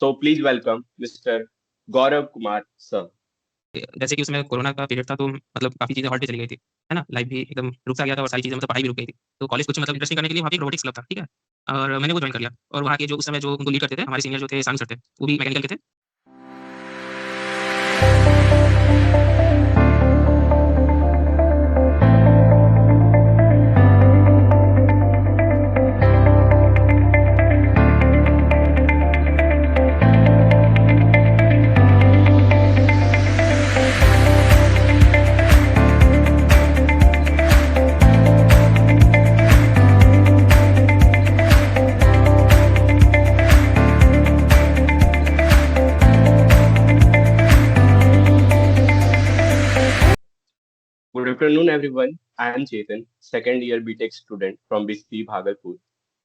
So please welcome Mr. Gaurav Kumar, sir. जैसे कि उसमें कोरोना का पीरियड था तो मतलब काफ़ी चीज़ें हॉल्ट पे चली गई थी, है ना? लाइफ भी एकदम रुक सा गया था और सारी चीज़ें मतलब पढ़ाई भी रुक गई थी। तो कॉलेज कुछ मतलब इंटरेस्टिंग करने के लिए वहाँ पे एक रोबोटिक्स क्लब था, ठीक है? और मैंने वो जॉइन कर लिया और वहाँ के जो उस समय जो उनको लीड करते थे, हमारे सीनियर जो थे सानी सर थे, वो भी मैकेनिकल के थे। Good afternoon, everyone. I am Chetan, second year BTech student from BC Bhagalpur.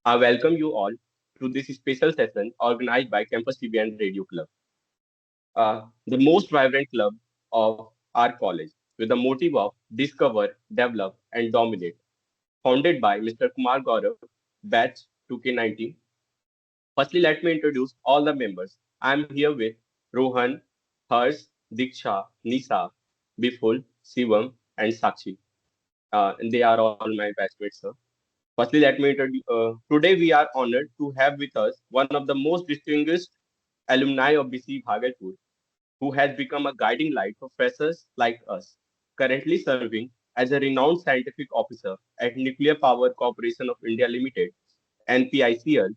I welcome you all to this special session organized by Campus TV and Radio Club, the most vibrant club of our college, with the motive of discover, develop, and dominate. Founded by Mr. Kumar Gaurav, batch 2K19. Firstly, let me introduce all the members. I am here with Rohan, Harsh, Diksha, Nisa, Biful, Shivam, and Sakshi. And they are all my batchmates, sir. Firstly, let me introduce. Today, we are honored to have with us one of the most distinguished alumni of BC Bhagalpur, who has become a guiding light for freshers like us, currently serving as a renowned scientific officer at Nuclear Power Corporation of India Limited, NPICL,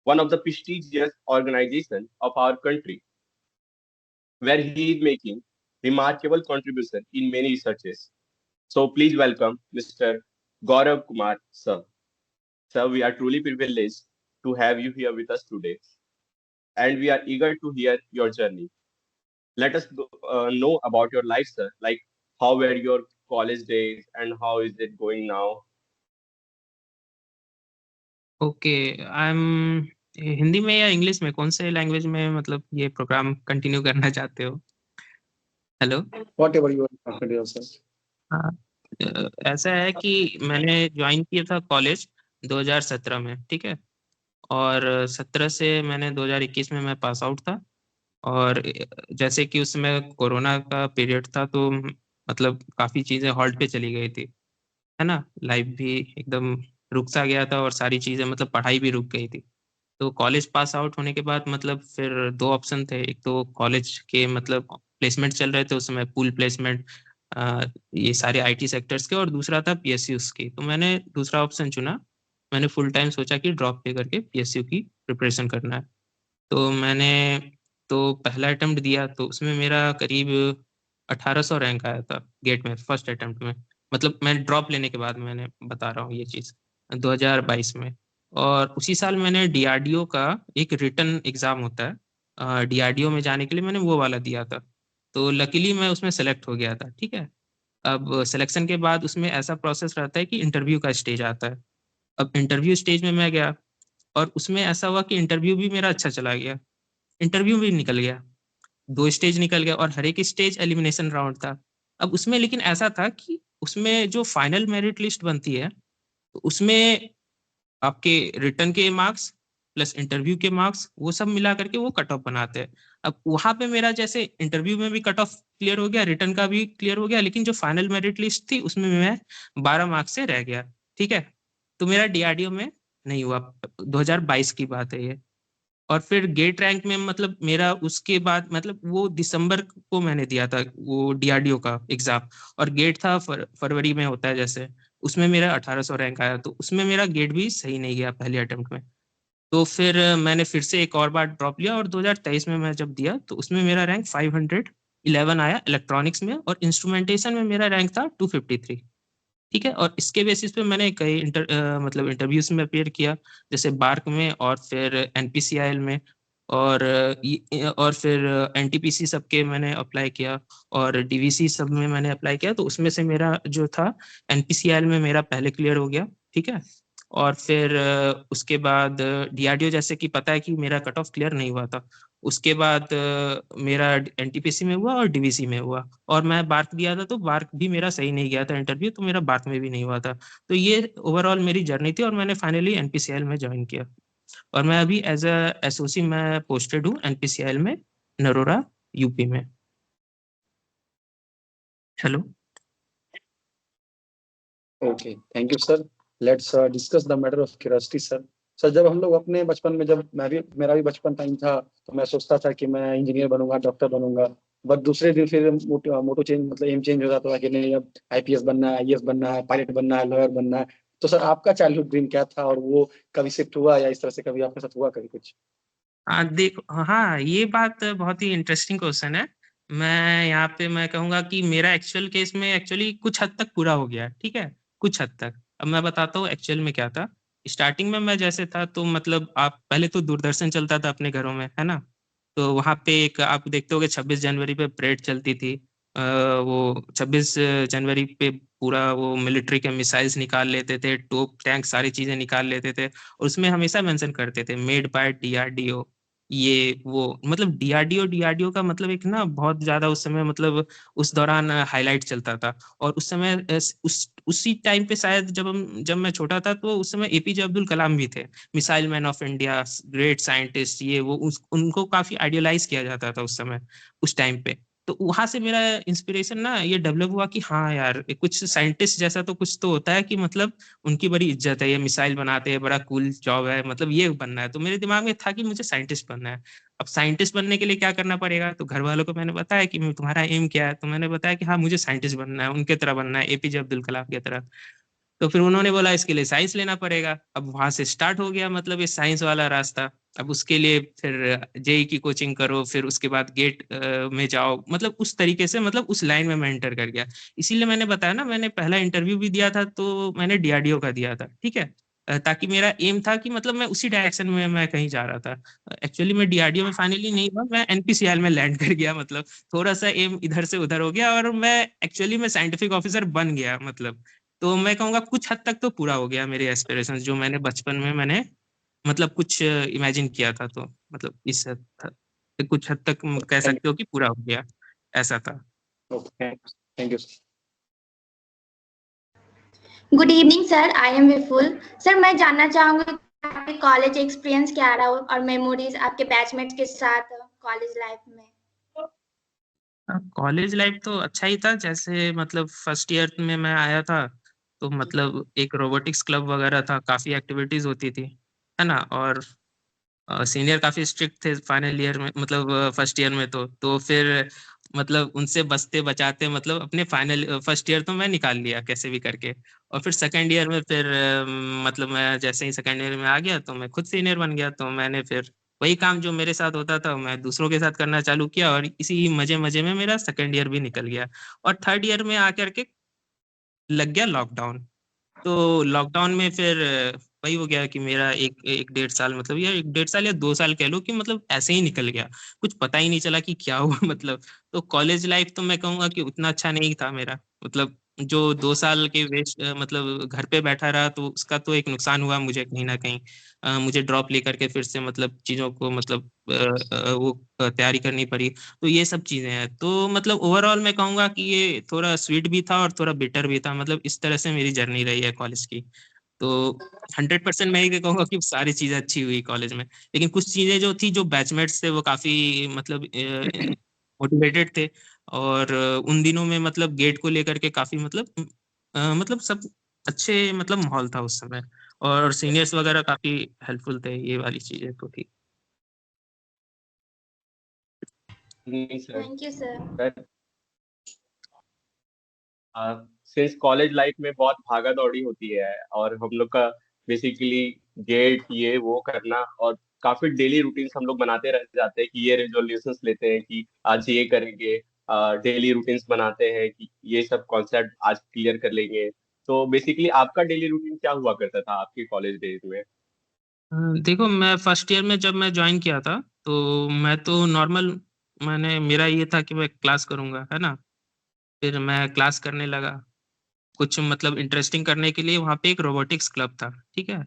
one of the prestigious organizations of our country, where he is making remarkable contribution in many researches. So please welcome Mr. Gaurav Kumar, sir. Sir, we are truly privileged to have you here with us today, and we are eager to hear your journey. Let us know about your life, sir. Like, how were your college days, and how is it going now? Okay, I am Hindi में या English में कौन से language में मतलब ये programme continue करना चाहते हो? Hello? Whatever you are comfortable yourself. हाँ, ऐसा है कि मैंने ज्वाइन किया था कॉलेज 2017 में, ठीक है? और 17 से मैंने 2021 में मैं पास आउट था और जैसे कि उस समय कोरोना का पीरियड था तो मतलब काफ़ी चीज़ें हॉल्ट पे चली गई थी, है ना? लाइफ भी एकदम रुक सा गया था और सारी चीज़ें मतलब पढ़ाई भी रुक गई थी। तो कॉलेज पास आउट होने के बाद मतलब फिर 2 ऑप्शन थे, एक तो कॉलेज के मतलब प्लेसमेंट चल रहे थे उस समय पूल प्लेसमेंट ये सारे आईटी सेक्टर्स के और दूसरा था पीएसयूज़ की। तो मैंने दूसरा ऑप्शन चुना। मैंने फुल टाइम सोचा कि ड्रॉप पे करके पीएसयू की प्रिपरेशन करना है। तो मैंने तो पहला अटेम्प्ट दिया तो उसमें मेरा करीब 1800 रैंक आया था गेट में फर्स्ट अटेम्प्ट में। मतलब मैं ड्रॉप लेने के बाद मैंने बता रहा हूँ ये चीज़ 2022 में। और उसी साल मैंने डीआरडीओ का एक रिटन एग्ज़ाम होता है डीआरडीओ में जाने के लिए मैंने वो वाला दिया था। तो लकीली मैं उसमें सेलेक्ट हो गया था, ठीक है? अब सिलेक्शन के बाद उसमें ऐसा प्रोसेस रहता है कि इंटरव्यू का स्टेज आता है। अब इंटरव्यू स्टेज में मैं गया और उसमें ऐसा हुआ कि इंटरव्यू भी मेरा अच्छा चला गया। इंटरव्यू भी निकल गया, 2 स्टेज निकल गया और हर एक स्टेज एलिमिनेशन राउंड था। अब उसमें लेकिन ऐसा था कि उसमें जो फाइनल मेरिट लिस्ट बनती है, तो उसमें आपके रिटन के मार्क्स प्लस इंटरव्यू के मार्क्स वो सब मिला करके वो कट ऑफ बनाते हैं। अब वहाँ पे मेरा जैसे इंटरव्यू में भी कट ऑफ क्लियर हो गया, रिटन का भी क्लियर हो गया, लेकिन जो फाइनल मेरिट लिस्ट थी उसमें मैं 12 मार्क्स से रह गया, ठीक है? तो मेरा डीआरडीओ में नहीं हुआ, 2022 की बात है ये। और फिर गेट रैंक में मतलब मेरा उसके बाद मतलब वो दिसंबर को मैंने दिया था वो डीआरडीओ का एग्जाम और गेट था फरवरी में होता है जैसे, उसमें मेरा 1800 रैंक आया तो उसमें मेरा गेट भी सही नहीं गया पहले अटेम्प्ट में। तो फिर मैंने फिर से एक और बार ड्रॉप लिया और 2023 में मैं जब दिया तो उसमें मेरा रैंक 511 आया इलेक्ट्रॉनिक्स में और इंस्ट्रूमेंटेशन में मेरा रैंक था 253, ठीक है? और इसके बेसिस पे मैंने कई मतलब इंटरव्यूज में अपीयर किया, जैसे बार्क में और फिर एनपीसीआईएल में और और फिर एनटीपीसी सबके मैंने अप्लाई किया और डीवीसी सब में मैंने अप्लाई किया। तो उसमें से मेरा जो था एनपीसीआईएल में मेरा पहले क्लियर हो गया, ठीक है? और फिर उसके बाद डीआरडीओ जैसे कि पता है कि मेरा कट ऑफ क्लियर नहीं हुआ था। उसके बाद मेरा एनटीपीसी में हुआ और डीवीसी में हुआ और मैं बार्क दिया था तो बार्क भी मेरा सही नहीं गया था इंटरव्यू, तो मेरा बार्क में भी नहीं हुआ था। तो ये ओवरऑल मेरी जर्नी थी और मैंने फाइनली एनपीसीएल में ज्वाइन किया। और मैं अभी एज अ एसओसी मैं पोस्टेड हूँ एनपीसीआईएल में, नरोरा, यूपी में। Hello. Okay, thank you sir. Let's discuss the matter of curiosity sir. Sir, जब हम लोग अपने बचपन में, जब मेरा भी बचपन टाइम था, तो मैं सोचता था कि मैं इंजीनियर बनूंगा, डॉक्टर बनूंगा। बट दूसरे दिन फिर मोटो चेंज, मतलब एम चेंज हो जाता था कि नहीं, अब आईपीएस बनना है, आईएएस बनना है, पायलट बनना है, लॉयर बनना है। तो सर, आपका चाइल्डहुड ड्रीम क्या था, और वो कभी शिफ्ट हुआ, या इस तरह से कभी आपके साथ हुआ कभी कुछ? देखो, हाँ, ये बात बहुत ही इंटरेस्टिंग क्वेश्चन है। मैं यहाँ पे मैं कहूँगा कि मेरा एक्चुअल केस में एक्चुअली कुछ हद तक पूरा हो गया, ठीक है, कुछ हद तक। अब मैं बताता हूँ एक्चुअल में क्या था। स्टार्टिंग में मैं जैसे था, तो मतलब आप पहले तो दूरदर्शन चलता था अपने घरों में, है ना। तो वहाँ पे एक आप देखते होगे 26 जनवरी पे परेड चलती थी। वो 26 जनवरी पे पूरा वो मिलिट्री के मिसाइल्स निकाल लेते थे, तोप टैंक सारी चीजें निकाल लेते थे, और उसमें हमेशा मेंशन करते थे मेड बाय डीआरडीओ। ये वो मतलब डीआरडीओ डीआरडीओ का मतलब एक ना बहुत ज्यादा उस समय मतलब उस दौरान हाईलाइट चलता था। और उस समय उसी टाइम पे शायद जब मैं छोटा था, तो उस समय एपीजे अब्दुल कलाम भी थे, missile man of India, great scientist, ये वो उनको काफी आइडियलाइज किया जाता था उस समय, उस टाइम पे। तो वहां से मेरा इंस्पिरेशन ना ये डेवलप हुआ कि हाँ यार, कुछ साइंटिस्ट जैसा तो कुछ तो होता है, कि मतलब उनकी बड़ी इज्जत है, ये मिसाइल बनाते हैं, बड़ा कूल जॉब है, मतलब ये बनना है। तो मेरे दिमाग में था कि मुझे साइंटिस्ट बनना है। अब साइंटिस्ट बनने के लिए क्या करना पड़ेगा, तो घर वालों को मैंने बताया कि तुम्हारा एम क्या है, तो मैंने बताया कि हाँ, मुझे साइंटिस्ट बनना है, उनके तरह बनना है, एपीजे अब्दुल कलाम की तरह। तो फिर उन्होंने बोला इसके लिए साइंस लेना पड़ेगा। अब वहां से स्टार्ट हो गया मतलब ये साइंस वाला रास्ता। अब उसके लिए फिर जेई की कोचिंग करो, फिर उसके बाद गेट में जाओ, मतलब उस तरीके से मतलब उस लाइन में मैं एंटर कर गया। इसीलिए मैंने बताया ना, मैंने पहला इंटरव्यू भी दिया था तो मैंने डीआरडीओ का दिया था, ठीक है। ताकि मेरा एम था कि मतलब मैं उसी डायरेक्शन में मैं कहीं जा रहा था। एक्चुअली मैं डीआरडीओ में फाइनली नहीं हुआ, मैं एनपीसीआईएल में लैंड कर गया, मतलब थोड़ा सा एम इधर से उधर हो गया, और मैं एक्चुअली मैं साइंटिफिक ऑफिसर बन गया मतलब। तो मैं कहूँगा कुछ हद तक तो पूरा हो गया मेरे एस्पिरेशंस, जो मैंने बचपन में मैंने मतलब कुछ इमेजिन किया था, तो मतलब इस हद तक कुछ हद तक कह थैंक सकते हो कि पूरा हो गया, ऐसा था। You. Okay, thank you sir. Good evening sir, I am Vipul. Sir, मैं जानना चाहूंगी आपके कॉलेज एक्सपीरियंस क्या रहा और मेमोरीज आपके बैचमेट्स के साथ कॉलेज लाइफ में। कॉलेज लाइफ तो अच्छा ही था। जैसे मतलब फर्स्ट ईयर में मैं आया था, तो मतलब एक रोबोटिक्स क्लब वगैरह था, काफी एक्टिविटीज होती थी, है ना। और सीनियर काफी स्ट्रिक्ट थे फाइनल ईयर में, मतलब फर्स्ट ईयर में। तो फिर मतलब उनसे बचते बचाते मतलब अपने फाइनल फर्स्ट ईयर तो मैं निकाल लिया कैसे भी करके। और फिर सेकंड ईयर में फिर मतलब मैं जैसे ही सेकंड ईयर में आ गया, तो मैं खुद सीनियर बन गया। तो मैंने फिर वही काम जो मेरे साथ होता था, मैं दूसरों के साथ करना चालू किया, और इसी मजे मजे में मेरा सेकंड ईयर भी निकल गया। और थर्ड ईयर में आकर के लग गया लॉकडाउन। तो लॉकडाउन में फिर वही हो गया कि मेरा एक एक 1.5 साल, मतलब या 1.5 साल या 2 साल कह लो, कि मतलब ऐसे ही निकल गया, कुछ पता ही नहीं चला कि क्या हुआ मतलब। तो कॉलेज लाइफ तो मैं कहूंगा कि उतना अच्छा नहीं था मेरा, मतलब जो 2 साल के वेस्ट मतलब घर पे बैठा रहा, तो उसका तो एक नुकसान हुआ मुझे कहीं ना कहीं। मुझे ड्रॉप लेकर के फिर से मतलब चीजों को मतलब वो तैयारी करनी पड़ी। तो ये सब चीजें हैं, तो मतलब ओवरऑल मैं कहूंगा कि ये थोड़ा स्वीट भी था और थोड़ा बिटर भी था, मतलब इस तरह से मेरी जर्नी रही है कॉलेज की। तो 100% मैं ये कहूंगा कि सारी चीजें अच्छी हुई कॉलेज में। लेकिन कुछ चीजें जो थी, जो बैचमेट्स थे वो काफी मतलब मोटिवेटेड थे। और उन दिनों में मतलब गेट को लेकर के काफी मतलब सब अच्छे मतलब माहौल था उस समय। और सीनियर्स वगैरह काफी हेल्पफुल थे, ये वाली चीजें तो थी। नहीं sir. Thank you sir. Sir, since college life में बहुत भागा दौड़ी होती है, और हम लोग का बेसिकली गेट ये वो करना, और काफी डेली रूटीन्स हम लोग बनाते रह जाते हैं कि ये रेजोल्यूशंस लेते हैं कि आज ये करेंगे। डेली रूटीन्स बनाते हैं कि ये सब कॉन्सेप्ट आज क्लियर कर लेंगे। तो बेसिकली आपका डेली रूटीन क्या हुआ करता था आपके कॉलेज डेज में? देखो, मैं फर्स्ट ईयर में जब मैं ज्वाइन किया था, तो मैं तो नॉर्मल, मैंने मेरा ये था कि मैं क्लास करूंगा, है ना। फिर मैं क्लास करने लगा, कुछ मतलब इंटरेस्टिंग करने के लिए वहाँ पे एक रोबोटिक्स क्लब था, ठीक है।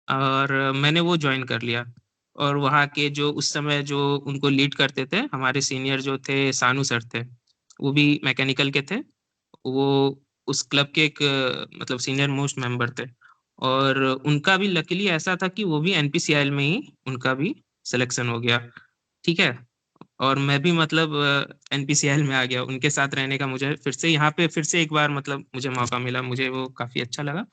और मैंने वो ज्वाइन कर लिया। और वहाँ के जो उस समय जो उनको लीड करते थे, हमारे सीनियर जो थे सानू सर थे, वो भी मैकेनिकल के थे। वो उस क्लब के एक मतलब सीनियर मोस्ट मेंबर थे। और उनका भी लकीली ऐसा था कि वो भी NPCIL में ही उनका भी सिलेक्शन हो गया, ठीक है। और मैं भी मतलब NPCIL में आ गया, उनके साथ रहने का मुझे फिर से यहाँ पे फिर से एक बार मतलब मुझे मौका मिला, मुझे वो काफ़ी अच्छा लगा।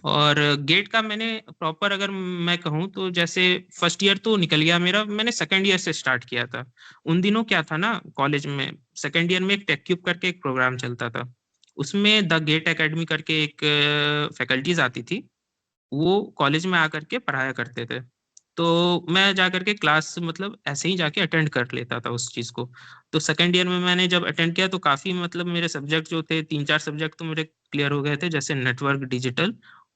और गेट का मैंने प्रॉपर अगर मैं कहूँ तो जैसे फर्स्ट ईयर तो निकल गया मेरा, मैंने सेकंड ईयर से स्टार्ट किया था। उन दिनों क्या था ना, कॉलेज में सेकंड ईयर में एक टेक्यूब करके एक प्रोग्राम चलता था, उसमें द गेट एकेडमी करके एक फैकल्टीज आती थी, वो कॉलेज में आकर के पढ़ाया करते थे। तो मैं जा करके क्लास मतलब ऐसे ही जाके अटेंड कर लेता था उस चीज़ को। तो सेकंड ईयर में मैंने जब अटेंड किया तो काफ़ी मतलब मेरे सब्जेक्ट जो थे 3-4 सब्जेक्ट तो मेरे क्लियर हो गए थे, जैसे नेटवर्क डिजिटल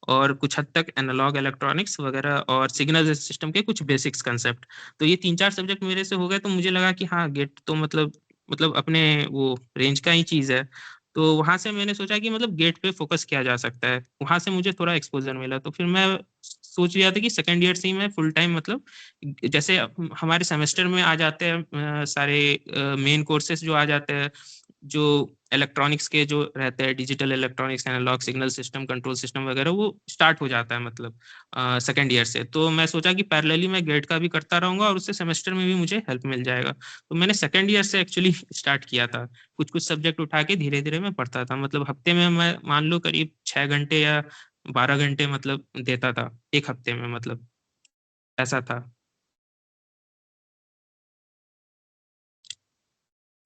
और कुछ हद तक एनालॉग इलेक्ट्रॉनिक्स वगैरह और सिग्नल सिस्टम के कुछ बेसिक्स कंसेप्ट। तो ये 3-4 सब्जेक्ट मेरे से हो गए, तो मुझे लगा कि हाँ, गेट तो मतलब अपने वो रेंज का ही चीज़ है। तो वहाँ से मैंने सोचा कि मतलब गेट पे फोकस किया जा सकता है, वहाँ से मुझे थोड़ा एक्सपोजर मिला। तो फिर मैं सोच लिया था कि सेकंड ईयर से ही मैं फुल टाइम मतलब जैसे हमारे सेमेस्टर में आ जाते हैं सारे मेन कोर्सेज जो आ जाते हैं, जो इलेक्ट्रॉनिक्स के जो रहते हैं, digital electronics, analogue signal system, control system वगैरह, वो स्टार्ट हो जाता है मतलब सेकंड ईयर से। तो मैं सोचा कि पैरेलली मैं गेट का भी करता रहूंगा और उससे सेमेस्टर में भी मुझे हेल्प मिल जाएगा। तो मैंने सेकंड ईयर से एक्चुअली स्टार्ट किया था, कुछ कुछ सब्जेक्ट उठा के धीरे धीरे मैं पढ़ता था। मतलब हफ्ते में मैं मान लो करीब 6 घंटे या 12 घंटे मतलब देता था एक हफ्ते में, मतलब ऐसा था।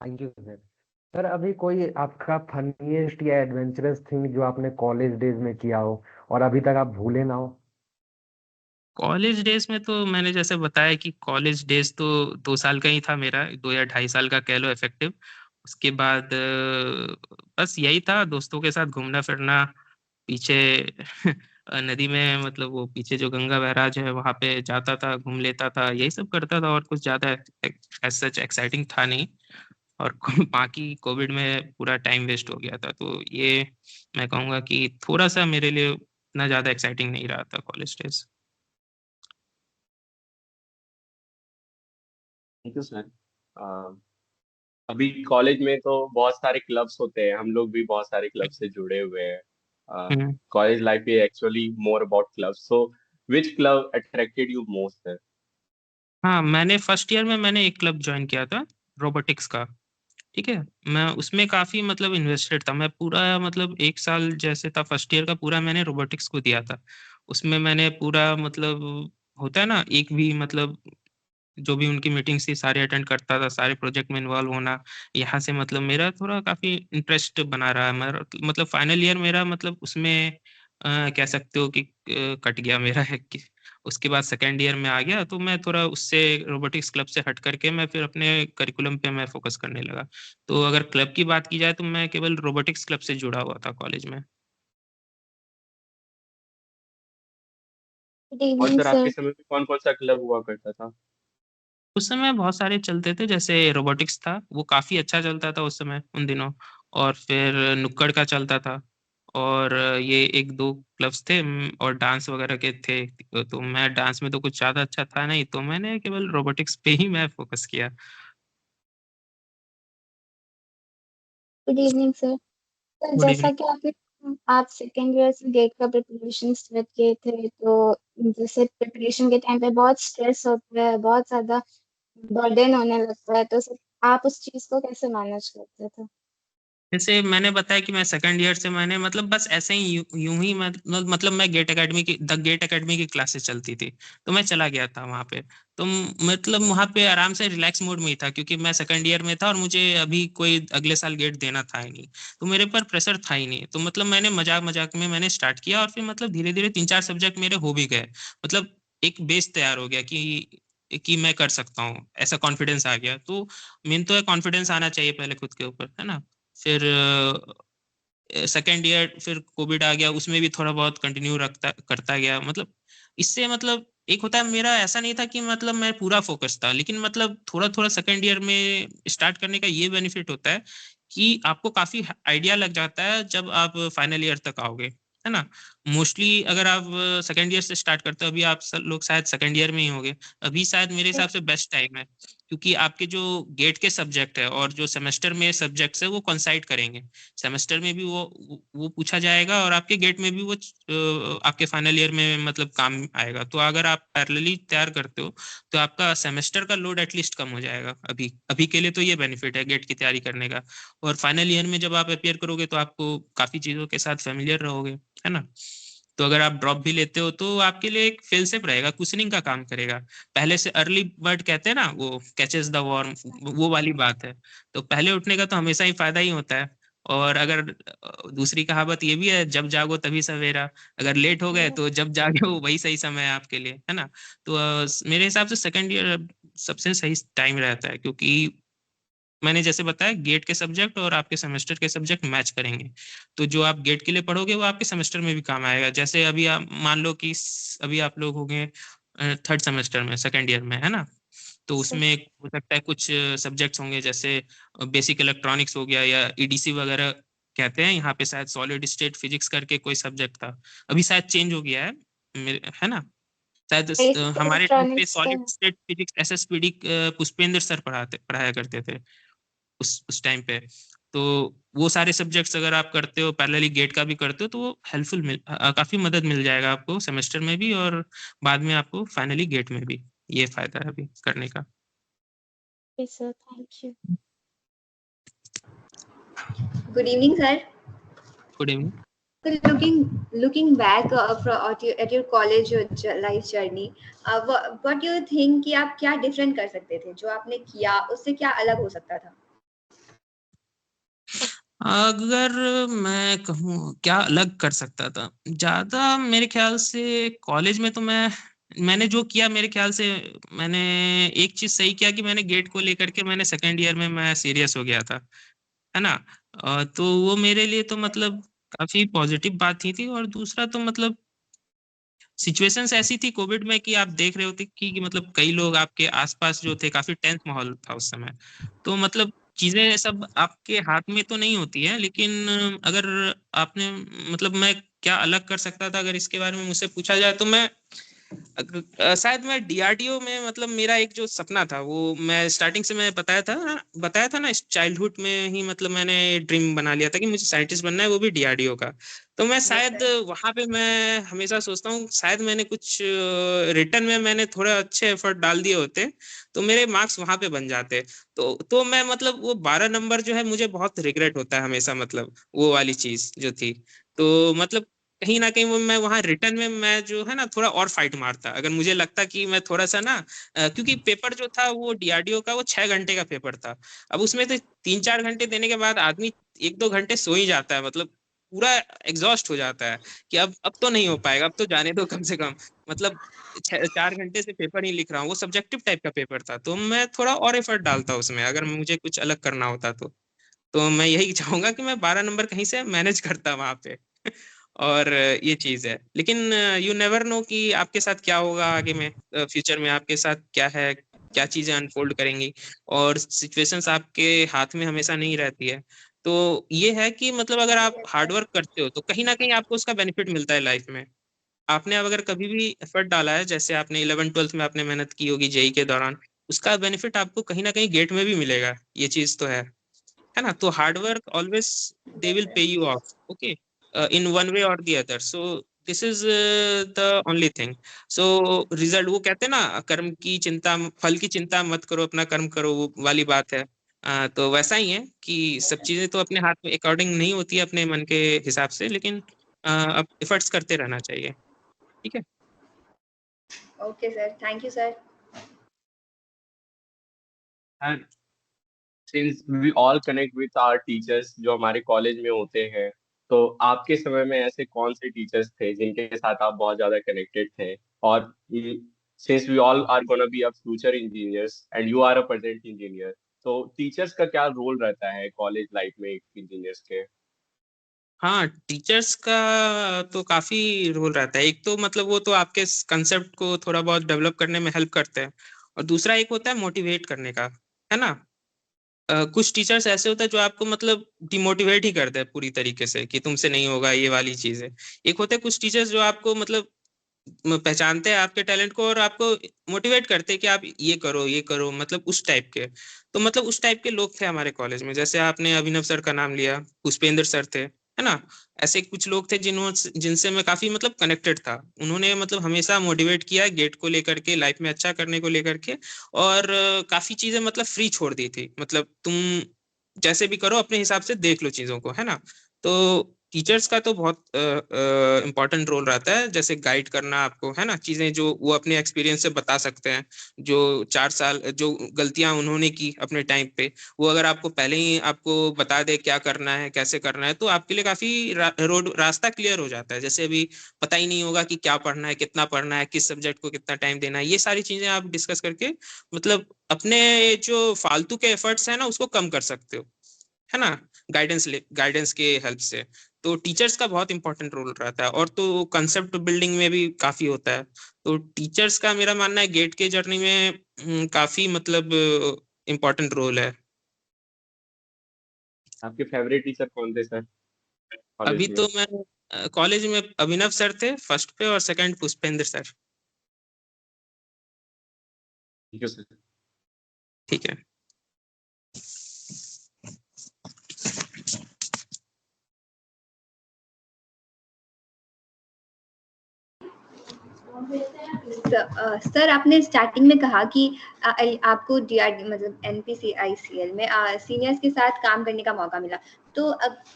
Thank you sir. सर अभी कोई आपका फनीएस्ट या एडवेंचरस थिंग जो आपने कॉलेज डेज में किया हो और अभी तक आप भूले ना हो? कॉलेज डेज में तो मैंने जैसे बताया कि कॉलेज डेज तो 2 साल का ही था मेरा, 2 या 2.5 साल का कह लो इफेक्टिव। उसके बाद बस यही था, दोस्तों के साथ घूमना फिरना, पीछे नदी में मतलब वो पीछे जो गंगा बैराज है वहां पे जाता था, घूम लेता था, यही सब करता था, और कुछ ज्यादा एज सच एक्साइटिंग था नहीं। और बाकी कोविड में पूरा टाइम वेस्ट हो गया था, तो ये मैं कहूँगा कि थोड़ा सा मेरे लिए उतना ज्यादा एक्साइटिंग नहीं रहा था college days. Thank you sir. अभी कॉलेज में तो बहुत सारे क्लब्स होते हैं, हम लोग भी बहुत सारे क्लब से जुड़े हुए हैं। Hmm. College life is actually more about clubs, so which club attracted you most sir? हाँ, मैंने फर्स्ट ईयर में मैंने एक क्लब ज्वाइन किया था, रोबोटिक्स का, ठीक है। मैं उसमें काफी मतलब इन्वेस्टेड था, मैं पूरा मतलब 1 साल जैसे था फर्स्ट ईयर का पूरा मैंने रोबोटिक्स को दिया था। उसमें मैंने पूरा मतलब होता है ना, एक भी मतलब जो भी उनकी मीटिंग्स थी सारे अटेंड करता था, सारे प्रोजेक्ट में इन्वॉल्व होना, यहाँ से मतलब मेरा थोड़ा काफी इंटरेस्ट बना रहा है। मेरा मतलब फाइनल ईयर मेरा मतलब उसमें कह सकते हो कि कट गया मेरा है कि उसके बाद सेकेंड ईयर में आ गया, तो मैं थोड़ा उससे रोबोटिक्स क्लब से हट करके मैं फिर अपने करिकुलम पे मैं फोकस करने लगा। तो अगर क्लब की बात की जाए तो मैं केवल रोबोटिक्स क्लब से जुड़ा हुआ था कॉलेज में। गुड और इवनिंग सर आपके सर। समय में कौन कौन सा क्लब हुआ करता था? उस समय बहुत सारे चलते थे, जैसे रोबोटिक्स था वो काफी अच्छा चलता था उस समय उन दिनों, और फिर नुक्कड़ का चलता था, और ये एक दो क्लब्स थे और डांस वगैरह के थे। तो मैं डांस में तो कुछ ज्यादा अच्छा था नहीं, तो मैंने केवल रोबोटिक्स पे ही मैं फोकस किया। Good evening sir. Sir good जैसा इवनिंग। कि आप सेकेंड ईयर से गेट का प्रिपरेशन स्टार्ट किए थे, तो जैसे प्रिपरेशन के टाइम पे बहुत स्ट्रेस होता है, बहुत ज्यादा बर्डन होने लगता है, तो सर आप उस चीज को कैसे मैनेज करते थे? जैसे मैंने बताया कि मैं सेकंड ईयर से मैंने मतलब बस ऐसे ही यूं ही मतलब मैं गेट एकेडमी की द गेट एकेडमी की क्लासेस चलती थी, तो मैं चला गया था वहाँ पे। तो मतलब वहाँ पे आराम से रिलैक्स मोड में ही था, क्योंकि मैं सेकंड ईयर में था और मुझे अभी कोई अगले साल गेट देना था ही नहीं, तो मेरे पर प्रेशर था ही नहीं। तो मतलब मैंने मजाक मजाक में मैंने स्टार्ट किया, और फिर मतलब धीरे धीरे 3-4 सब्जेक्ट मेरे हो भी गए। मतलब एक बेस तैयार हो गया कि मैं कर सकता हूँ, ऐसा कॉन्फिडेंस आ गया। तो मेन तो है कॉन्फिडेंस आना चाहिए पहले खुद के ऊपर, है ना। फिर सेकेंड ईयर फिर कोविड आ गया, उसमें भी थोड़ा बहुत कंटिन्यू रखता करता गया। मतलब इससे मतलब एक होता है, मेरा ऐसा नहीं था कि मतलब मैं पूरा फोकस था, लेकिन मतलब थोड़ा थोड़ा सेकेंड ईयर में स्टार्ट करने का ये बेनिफिट होता है कि आपको काफी आइडिया लग जाता है जब आप फाइनल ईयर तक आओगे, है ना। मोस्टली अगर आप सेकंड ईयर से स्टार्ट करते हो, अभी आप सब लोग शायद सेकंड ईयर में ही होंगे, अभी शायद मेरे हिसाब से बेस्ट टाइम है, क्योंकि आपके जो गेट के सब्जेक्ट है और जो सेमेस्टर में सब्जेक्ट्स है वो कोइंसाइड करेंगे। सेमेस्टर में भी वो पूछा जाएगा और आपके गेट में भी वो आपके फाइनल ईयर में मतलब काम आएगा। तो अगर आप पैरेलली तैयार करते हो तो आपका सेमेस्टर का लोड एटलीस्ट कम हो जाएगा। अभी अभी के लिए तो ये बेनिफिट है गेट की तैयारी करने का। और फाइनल ईयर में जब आप अपियर करोगे तो आपको काफी चीजों के साथ फेमिलियर रहोगे, है ना। तो अगर आप ड्रॉप भी लेते हो तो आपके लिए एक फेल सेफ रहेगा, कुशनिंग का काम करेगा। पहले से अर्ली बर्ड कहते हैं ना, वो कैचेस द वर्म, वो वाली बात है। तो पहले उठने का तो हमेशा ही फायदा ही होता है। और अगर दूसरी कहावत ये भी है, जब जागो तभी सवेरा। अगर लेट हो गए तो जब जागे हो वही सही समय है आपके लिए, है ना। तो मेरे हिसाब से सेकंड ईयर सबसे सही टाइम रहता है, क्योंकि मैंने जैसे बताया गेट के सब्जेक्ट और आपके सेमेस्टर के सब्जेक्ट मैच करेंगे। तो जो आप गेट के लिए पढ़ोगे वो आपके सेमेस्टर में भी काम आएगा। जैसे अभी आप मान लो कि अभी आप लोग होंगे थर्ड सेमेस्टर में, सेकंड ईयर में, है ना। तो उसमें हो सकता है कुछ सब्जेक्ट्स होंगे, जैसे बेसिक इलेक्ट्रॉनिक्स हो गया, या ईडीसी वगैरह कहते हैं यहाँ पे, शायद सॉलिड स्टेट फिजिक्स करके कोई सब्जेक्ट था, अभी शायद चेंज हो गया है, है ना। शायद हमारे टाइम पे electronics solid state physics SSPD Pushpendra sir पढ़ाया करते थे उस टाइम पे। तो वो सारे सब्जेक्ट्स अगर आप करते हो, पैरेलली गेट का भी करते हो, तो वो हेल्पफुल काफी मदद मिल जाएगा आपको सेमेस्टर में भी, और बाद में आपको फाइनली गेट में भी। ये फायदा है अभी करने का। Sir, thank you. Good evening, sir. Good evening. So looking back at your college life journey, what do you think कि आप क्या different कर सकते थे, जो आपने किया उससे क्या अलग हो सकता था? अगर मैं कहूँ क्या अलग कर सकता था, ज्यादा मेरे ख्याल से कॉलेज में तो मैंने जो किया, मेरे ख्याल से मैंने एक चीज सही किया कि मैंने गेट को लेकर के मैंने सेकेंड ईयर में मैं सीरियस हो गया था, है ना। तो वो मेरे लिए तो मतलब काफी पॉजिटिव बात ही थी। और दूसरा तो मतलब सिचुएशंस ऐसी थी कोविड में कि आप देख रहे होते कि मतलब कई लोग आपके आसपास जो थे, काफी टेंस माहौल था उस समय। तो मतलब चीजें सब आपके हाथ में तो नहीं होती है, लेकिन अगर आपने मतलब मैं क्या अलग कर सकता था अगर इसके बारे में मुझसे पूछा जाए, तो मैं शायद मैं डीआरडीओ में, मतलब मेरा एक जो सपना था वो मैं स्टार्टिंग से मैं बताया था ना चाइल्डहुड में ही, मतलब मैंने ड्रीम बना लिया था कि मुझे साइंटिस्ट बनना है, वो भी डीआरडीओ का। तो मैं शायद वहां पे मैं हमेशा सोचता हूँ शायद मैंने कुछ रिटर्न में मैंने थोड़े अच्छे एफर्ट डाल दिए होते तो मेरे मार्क्स वहां पे बन जाते। तो मैं मतलब वो 12 नंबर जो है मुझे बहुत रिग्रेट होता है हमेशा, मतलब वो वाली चीज जो थी। तो मतलब कहीं ना कहीं वो मैं वहां रिटर्न में मैं जो है ना थोड़ा और फाइट मारता, अगर मुझे लगता कि मैं थोड़ा सा ना क्योंकि पेपर जो था वो डीआरडीओ का वो 6 घंटे का पेपर था। अब उसमें तो 3-4 घंटे देने के बाद आदमी 1-2 घंटे सो ही जाता है, मतलब पूरा एग्जॉस्ट हो जाता है कि अब तो नहीं हो पाएगा, अब तो जाने दो कम से कम। मतलब 4 घंटे से पेपर ही लिख रहा हूँ, वो सब्जेक्टिव टाइप का पेपर था, तो मैं थोड़ा और एफर्ट डालता उसमें अगर मुझे कुछ अलग करना होता तो मैं यही चाहूंगा कि मैं 12 नंबर कहीं से मैनेज करता वहां पे। और ये चीज है, लेकिन यू नेवर नो कि आपके साथ क्या होगा आगे में, फ्यूचर में आपके साथ क्या है, क्या चीजें अनफोल्ड करेंगी। और सिचुएशंस आपके हाथ में हमेशा नहीं रहती है। तो ये है कि मतलब अगर आप हार्डवर्क करते हो तो कहीं ना कहीं आपको उसका बेनिफिट मिलता है लाइफ में। आपने अब अगर कभी भी एफर्ट डाला है, जैसे आपने 11th 12th में आपने मेहनत की होगी जेई के दौरान, उसका बेनिफिट आपको कहीं ना कहीं गेट में भी मिलेगा, ये चीज तो है ना। तो hard work always they will pay you off, okay, in one way और the other. So this is the only thing. So result, वो कहते हैं ना कर्म की चिंता, फल की चिंता मत करो, अपना कर्म करो, वो वाली बात है। तो वैसा ही है कि सब चीजें तो अपने हाथ में अकॉर्डिंग नहीं होती है अपने मन के हिसाब से, लेकिन अब एफर्ट्स करते रहना चाहिए, ठीक है। Okay, sir. Thank you, sir. And since we all connect with our teachers जो हमारे कॉलेज में होते हैं, तो आपके समय में ऐसे कौन से टीचर्स थे जिनके साथ आप बहुत ज्यादा कनेक्टेड थे? और since we all are gonna be a future engineers and you are a present engineer, तो टीचर्स का क्या रोल रहता है कॉलेज लाइफ में एक इंजीनियर्स के? हाँ, टीचर्स का तो काफी रोल रहता है। एक तो मतलब वो तो आपके कंसेप्ट को थोड़ा बहुत डेवलप करने में हेल्प करते हैं, और दूसरा एक होता है मोटिवेट करने का, है ना। कुछ टीचर्स ऐसे होते हैं जो आपको मतलब डिमोटिवेट ही करते हैं पूरी तरीके से कि तुमसे नहीं होगा ये वाली चीज है। एक होते हैं कुछ टीचर्स जो आपको मतलब पहचानते हैं आपके टैलेंट को और आपको मोटिवेट करते हैं कि आप ये करो मतलब उस टाइप के। तो मतलब उस टाइप के लोग थे हमारे कॉलेज में। जैसे आपने अभिनव सर का नाम लिया, पुष्पेंद्र सर थे, है ना। ऐसे कुछ लोग थे जिनसे मैं काफी मतलब कनेक्टेड था। उन्होंने मतलब हमेशा मोटिवेट किया गेट को लेकर के, लाइफ में अच्छा करने को लेकर के। और काफी चीजें मतलब फ्री छोड़ दी थी, मतलब तुम जैसे भी करो अपने हिसाब से देख लो चीजों को, है ना। तो टीचर्स का तो बहुत इम्पोर्टेंट रोल रहता है, जैसे गाइड करना आपको, है ना, चीजें जो वो अपने एक्सपीरियंस से बता सकते हैं। जो 4 साल जो गलतियां उन्होंने की अपने टाइम पे, वो अगर आपको पहले ही आपको बता दे क्या करना है कैसे करना है, तो आपके लिए काफी रास्ता क्लियर हो जाता है। जैसे अभी पता ही नहीं होगा कि क्या पढ़ना है, कितना पढ़ना है, किस सब्जेक्ट को कितना टाइम देना है, ये सारी चीजें आप डिस्कस करके मतलब अपने जो फालतू के एफर्ट्स है ना उसको कम कर सकते हो, है ना, गाइडेंस के हेल्प से। तो टीचर्स का बहुत इंपॉर्टेंट रोल रहता है। और तो कंसेप्ट बिल्डिंग में भी काफी होता है। तो टीचर्स का मेरा मानना है गेट के जर्नी में काफी मतलब इम्पोर्टेंट रोल है। आपके फेवरेट टीचर कौन थे सर कॉलेज अभी में? तो मैं कॉलेज में अभिनव सर थे फर्स्ट पे, और second Pushpendra sir. Thank you sir. ठीक है। सर आपने स्टार्टिंग में कहा कि आपको डीआरडी मतलब एनपीसीआईसीएल में सीनियर्स के साथ काम करने का मौका मिला। तो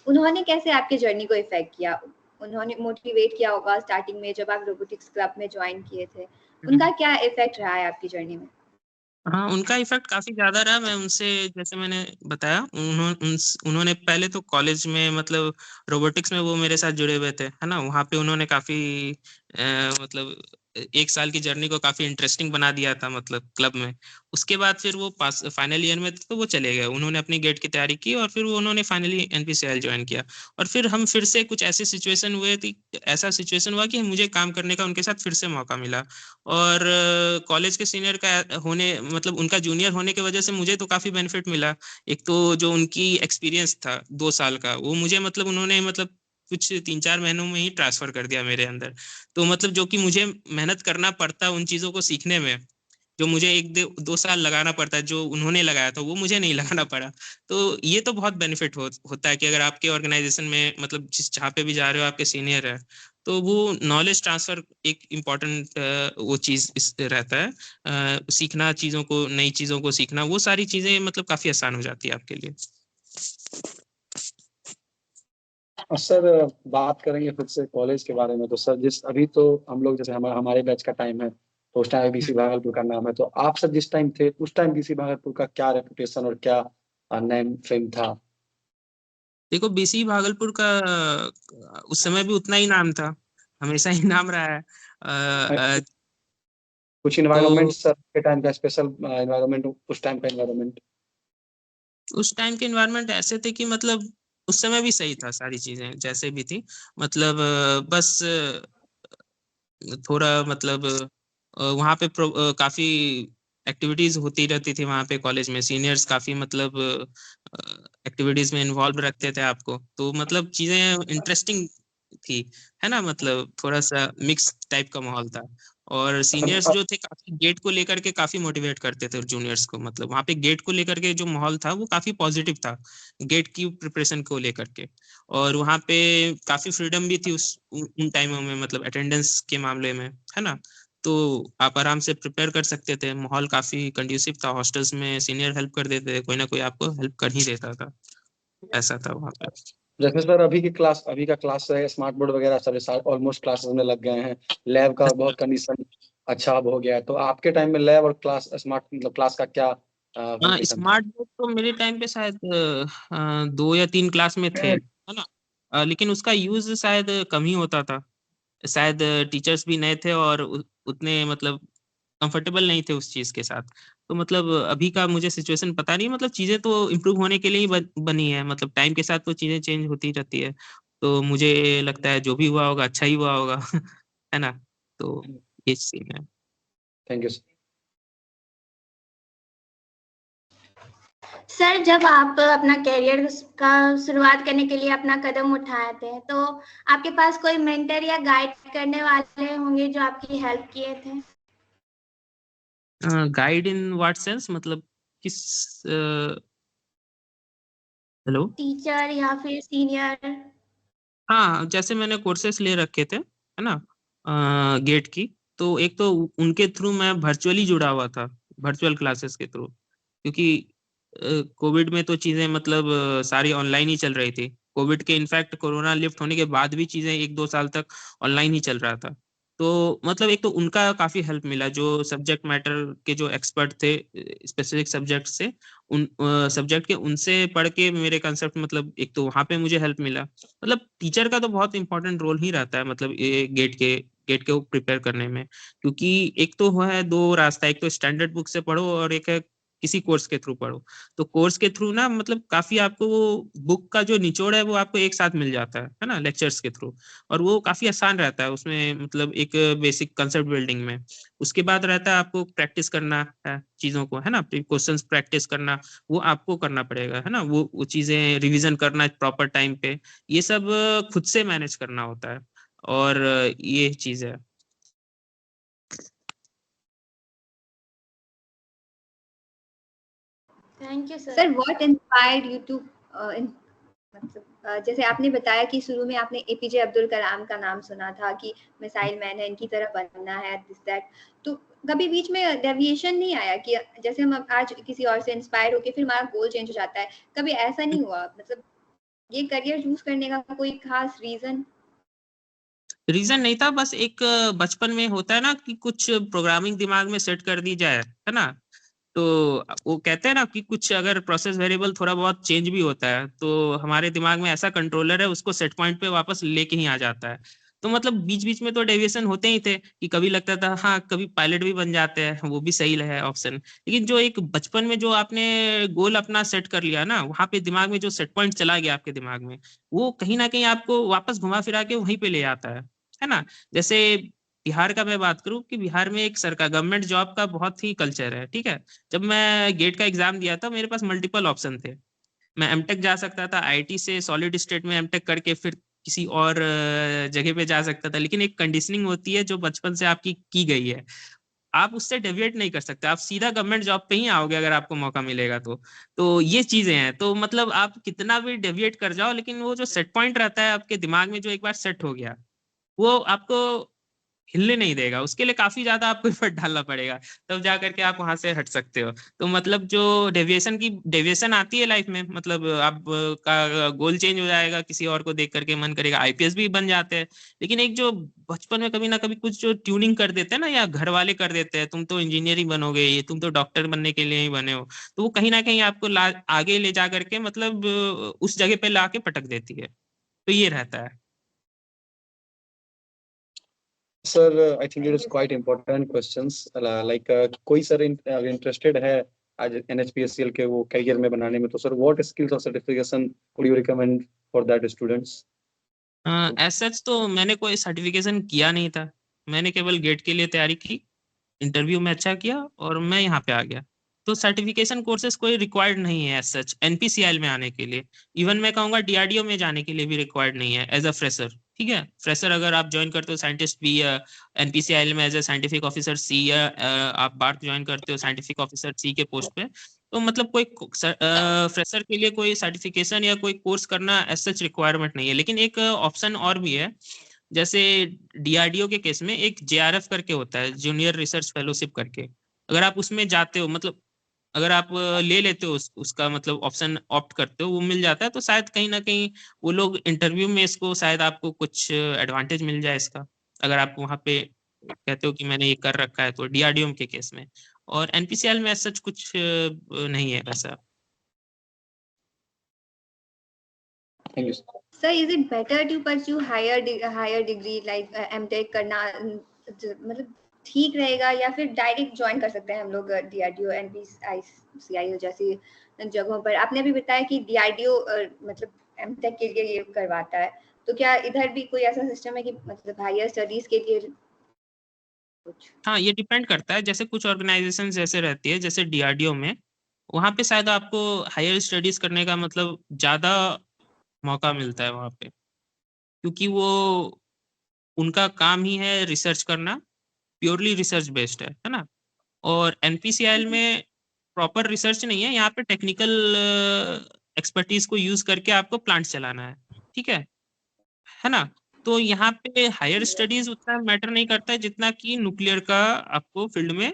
उन्होंने कैसे आपके जर्नी को इफेक्ट किया? उन्होंने मोटिवेट किया होगा स्टार्टिंग में जब आप रोबोटिक्स क्लब में ज्वाइन किए थे। उनका क्या इफेक्ट रहा है आपकी जर्नी में? हाँ, उनका इफेक्ट काफी ज्यादा रहा। मैं उनसे, जैसे मैंने बताया, उन्होंने पहले तो कॉलेज में मतलब रोबोटिक्स में वो मेरे साथ जुड़े हुए थे, है ना। वहाँ पे उन्होंने काफी मतलब 1 साल की जर्नी को काफी इंटरेस्टिंग बना दिया था मतलब क्लब में। उसके बाद फिर वो पास फाइनल ईयर में थे तो वो चले गए, उन्होंने अपनी गेट की तैयारी की और फिर वो उन्होंने फाइनली एनपीसीएल ज्वाइन किया। और फिर हम फिर से कुछ ऐसे सिचुएशन हुए थी, ऐसा सिचुएशन हुआ कि मुझे काम करने का उनके साथ फिर से मौका मिला। और कॉलेज के सीनियर का होने मतलब उनका जूनियर होने की वजह से मुझे तो काफी बेनिफिट मिला। एक तो जो उनकी एक्सपीरियंस था 2 साल का, वो मुझे मतलब उन्होंने मतलब कुछ 3-4 महीनों में ही ट्रांसफर कर दिया मेरे अंदर। तो मतलब जो कि मुझे मेहनत करना पड़ता उन चीजों को सीखने में, जो मुझे 1-2 साल लगाना पड़ता है, जो उन्होंने लगाया था वो मुझे नहीं लगाना पड़ा। तो ये तो बहुत बेनिफिट होता है कि अगर आपके ऑर्गेनाइजेशन में मतलब जिस जहाँ पे भी जा रहे हो आपके सीनियर है, तो वो नॉलेज ट्रांसफर एक इम्पोर्टेंट वो चीज रहता है। सीखना चीजों को, नई चीजों को सीखना, वो सारी चीजें मतलब काफी आसान हो जाती है आपके लिए। और सर बात करेंगे फिर से कॉलेज के बारे में। तो सर जिस अभी तो हम लोग जैसे हमारे बैच का टाइम है, तो उस टाइम बीसी भागलपुर का नाम है। तो आप सर जिस टाइम थे उस टाइम बीसी भागलपुर का क्या रेपुटेशन और क्या नेम फेम था? देखो, बीसी भागलपुर का उस समय भी उतना ही नाम था, हमेशा ही नाम रहा है। कुछ तो इन्वायरमेंट सर के टाइम का स्पेशल इन्वायरमेंट, उस टाइम का इन्वायरमेंट? उस टाइम के इन्वायरमेंट ऐसे थे कि मतलब उस समय भी सही था, सारी चीजें जैसे भी थी। मतलब बस थोड़ा मतलब वहाँ पे काफी एक्टिविटीज होती रहती थी वहाँ पे कॉलेज में। सीनियर्स काफी मतलब एक्टिविटीज में इन्वॉल्व रखते थे आपको, तो मतलब चीजें इंटरेस्टिंग थी, है ना। मतलब थोड़ा सा मिक्स टाइप का माहौल था। और सीनियर्स जो थे काफी गेट को लेकर के काफी मोटिवेट करते थे जूनियर्स को। मतलब वहाँ पे गेट को लेकर के जो माहौल था वो काफी पॉजिटिव था, गेट की प्रिपरेशन को लेकर के। और वहाँ पे काफी फ्रीडम भी थी उन टाइमों में, मतलब अटेंडेंस के मामले में, है ना। तो आप आराम से प्रिपेयर कर सकते थे, माहौल काफी कंड्यूसिव था। हॉस्टल्स में सीनियर हेल्प कर देते थे, कोई ना कोई आपको हेल्प कर ही देता था, ऐसा था वहाँ पे। जैसे सर अभी का क्लास है, स्मार्ट बोर्ड वगैरह सारे ऑलमोस्ट क्लासेस में लग गए हैं। लैब का बहुत कंडीशन अच्छा अब हो गया है। तो आपके टाइम में लैब और क्लास स्मार्ट मतलब क्लास का क्या हाँ, कंडीशन था? स्मार्ट बोर्ड तो मेरे टाइम पे शायद 2 या 3 क्लास में थे, है ना। लेकिन उसका यूज शायद कम ही होता था। शायद टीचर्स भी नए थे और उतने मतलब कंफर्टेबल नहीं थे उस चीज के साथ। तो मतलब अभी का मुझे सिचुएशन पता नहीं, मतलब चीजें तो इम्प्रूव होने के लिए ही बनी है। मतलब टाइम के साथ तो चीजें चेंज होती रहती है। तो मुझे लगता है जो भी हुआ होगा अच्छा ही हुआ होगा है ना। तो ये सीन है। Thank you sir. सर जब आप अपना करियर का शुरुआत करने के लिए अपना कदम उठाए थे तो आपके पास कोई मेंटर या गाइड करने वाले होंगे जो आपकी हेल्प किए थे? गाइड इन व्हाट सेंस, मतलब किस? हेलो। टीचर या फिर सीनियर? हाँ, जैसे मैंने कोर्सेस ले रखे थे, है ना, गेट की, तो एक तो उनके थ्रू मैं वर्चुअली जुड़ा हुआ था, वर्चुअल क्लासेस के थ्रू, क्योंकि कोविड में तो चीजें मतलब सारी ऑनलाइन ही चल रही थी। कोविड के इनफैक्ट कोरोना लिफ्ट होने के बाद भी चीजें 1-2 साल तक ऑनलाइन ही चल रहा था। तो मतलब एक तो उनका काफी हेल्प मिला, जो सब्जेक्ट मैटर के जो एक्सपर्ट थे स्पेसिफिक सब्जेक्ट से, उन सब्जेक्ट के, उनसे पढ़ के मेरे कंसेप्ट, मतलब एक तो वहां पे मुझे हेल्प मिला। मतलब टीचर का तो बहुत इंपॉर्टेंट रोल ही रहता है, मतलब ये गेट के प्रिपेयर करने में, क्योंकि एक तो वो है दो रास्ता, एक तो स्टैंडर्ड बुक से पढ़ो और एक है किसी कोर्स के थ्रू पढ़ो। तो कोर्स के थ्रू ना मतलब काफी आपको वो बुक का जो निचोड़ है वो आपको एक साथ मिल जाता है ना, लेक्चर्स के थ्रू, और वो काफी आसान रहता है उसमें, मतलब एक बेसिक कंसेप्ट बिल्डिंग में। उसके बाद रहता है आपको प्रैक्टिस करना है चीजों को, है ना, क्वेश्चंस प्रैक्टिस करना, वो आपको करना पड़ेगा, है ना, वो चीजें रिवीजन करना प्रॉपर टाइम पे, ये सब खुद से मैनेज करना होता है, और ये चीज है। Thank you sir. Sir what inspired you to मतलब जैसे आपने बताया कि शुरू में आपने एपीजे अब्दुल कलाम का नाम सुना था कि मिसाइल मैन है, इनकी तरह बनना है, दिस दैट, तो कभी बीच में डेविएशन नहीं आया कि जैसे हम आज किसी और से इंस्पायर होके फिर हमारा गोल चेंज हो जाता है, कभी ऐसा नहीं हुआ? मतलब ये करियर चूज करने का कोई खास रीजन? रीजन नहीं था, बस एक बचपन में होता है ना कि कुछ प्रोग्रामिंग दिमाग में सेट कर दी जाए, है ना, तो वो कहते हैं ना कि कुछ अगर प्रोसेस वेरिएबल थोड़ा बहुत चेंज भी होता है तो हमारे दिमाग में ऐसा कंट्रोलर है उसको सेट पॉइंट पे वापस लेके ही आ जाता है। तो मतलब बीच बीच में तो डेविएशन होते ही थे कि कभी लगता था हाँ कभी पायलट भी बन जाते हैं, वो भी सही है ऑप्शन, लेकिन जो एक बचपन में जो आपने गोल अपना सेट कर लिया ना, वहां पे दिमाग में जो सेट पॉइंट चला गया आपके दिमाग में, वो कहीं ना कहीं आपको वापस घुमा फिरा के वहीं पे ले आता है ना। जैसे बिहार का मैं बात करूं कि बिहार में एक सरकार गवर्नमेंट जॉब का बहुत ही कल्चर है, ठीक है। जब मैं गेट का एग्जाम दिया था मेरे पास मल्टीपल ऑप्शन थे, मैं एमटेक जा सकता था आईआईटी से, सॉलिड स्टेट में एमटेक करके फिर किसी और जगह पे जा सकता था, लेकिन एक कंडीशनिंग होती है जो बचपन से आपकी की गई है, आप उससे डेविएट नहीं कर सकते, आप सीधा गवर्नमेंट जॉब पे ही आओगे अगर आपको मौका मिलेगा तो ये चीजें हैं, तो मतलब आप कितना भी डेविएट कर जाओ लेकिन वो जो सेट पॉइंट रहता है आपके दिमाग में जो एक बार सेट हो गया वो आपको हिलने नहीं देगा, उसके लिए काफी ज्यादा आपको एफर्ट डालना पड़ेगा, तब जा करके आप वहां से हट सकते हो। तो मतलब जो डेविएशन आती है लाइफ में, मतलब आप का गोल चेंज हो जाएगा, किसी और को देख करके मन करेगा आईपीएस भी बन जाते हैं, लेकिन एक जो बचपन में कभी ना कभी कुछ जो ट्यूनिंग कर देते हैं ना, या घर वाले कर देते हैं, तुम तो इंजीनियरिंग बनोगे, ये तुम तो डॉक्टर बनने के लिए ही बने हो, तो वो कहीं ना कहीं आपको आगे ले जा करके मतलब उस जगह पे ला के पटक देती है, तो ये रहता है। Sir, I think it is quite important questions. Like कोई सर interested है आज NHPSCL के वो करियर में बनाने में, तो sir what skills or certification would you recommend for that students? As such तो मैंने कोई सर्टिफिकेशन किया नहीं था, मैंने केवल गेट के लिए तैयारी की, इंटरव्यू में अच्छा किया और मैं यहाँ पे आ गया। तो सर्टिफिकेशन कोर्सेज कोई रिक्वायर्ड नहीं है एज सच एनपीसीआईएल में आने के लिए, इवन मैं कहूँगा डीआरडीओ में जाने के लिए भी रिक्वायर्ड नहीं है एज अ फ्रेशर, ठीक है। फ्रेशर अगर आप ज्वाइन करते हो साइंटिस्ट बी एनपीसीआईएल में as a scientific officer C, या आप बार्क ज्वाइन करते हो साइंटिफिक ऑफिसर सी के पोस्ट पे, तो मतलब कोई फ्रेशर के लिए कोई सर्टिफिकेशन या कोई कोर्स करना एज सच रिक्वायरमेंट नहीं है, लेकिन एक ऑप्शन और भी है। जैसे डीआरडीओ के केस में एक जेआरएफ करके होता है, जूनियर रिसर्च फेलोशिप करके, अगर आप उसमें जाते हो, मतलब अगर आप ले लेते हो उसका मतलब ऑप्शन ऑप्ट करते हो, वो मिल जाता है, तो शायद कहीं ना कहीं वो लोग इंटरव्यू में इसको शायद आपको कुछ एडवांटेज मिल जाए इसका, अगर आप वहाँ पे कहते हो कि मैंने ये कर रखा है, तो डीआरडीओ के केस में। और एनपीसीएल में सच कुछ नहीं है वैसा। Thank you. Sir, is it better to pursue higher degree like MTech करना मतलब ठीक रहेगा, या फिर डायरेक्ट ज्वाइन कर सकते हैं हम लोग डीआरडीओ एनपीसीआईएल जैसी जगहों पर? आपने भी बताया कि डीआरडीओ मतलब एमटेक के लिए ये करवाता है, तो क्या इधर भी कोई ऐसा सिस्टम है कि मतलब हायर स्टडीज के लिए कुछ? हाँ, ये डिपेंड करता है, जैसे कुछ ऑर्गेनाइजेशन जैसे रहती है, जैसे डीआरडीओ में वहाँ पे शायद आपको हायर स्टडीज करने का मतलब ज़्यादा मौका मिलता है वहाँ पे, क्योंकि वो उनका काम ही है रिसर्च करना, प्योरली रिसर्च बेस्ड है ना। और एनपीसीआईएल में प्रॉपर रिसर्च नहीं है, यहाँ पे टेक्निकल एक्सपर्टीज को यूज करके आपको प्लांट चलाना है, ठीक है ना। तो यहाँ पे हायर स्टडीज उतना मैटर नहीं करता है जितना कि न्यूक्लियर का आपको फील्ड में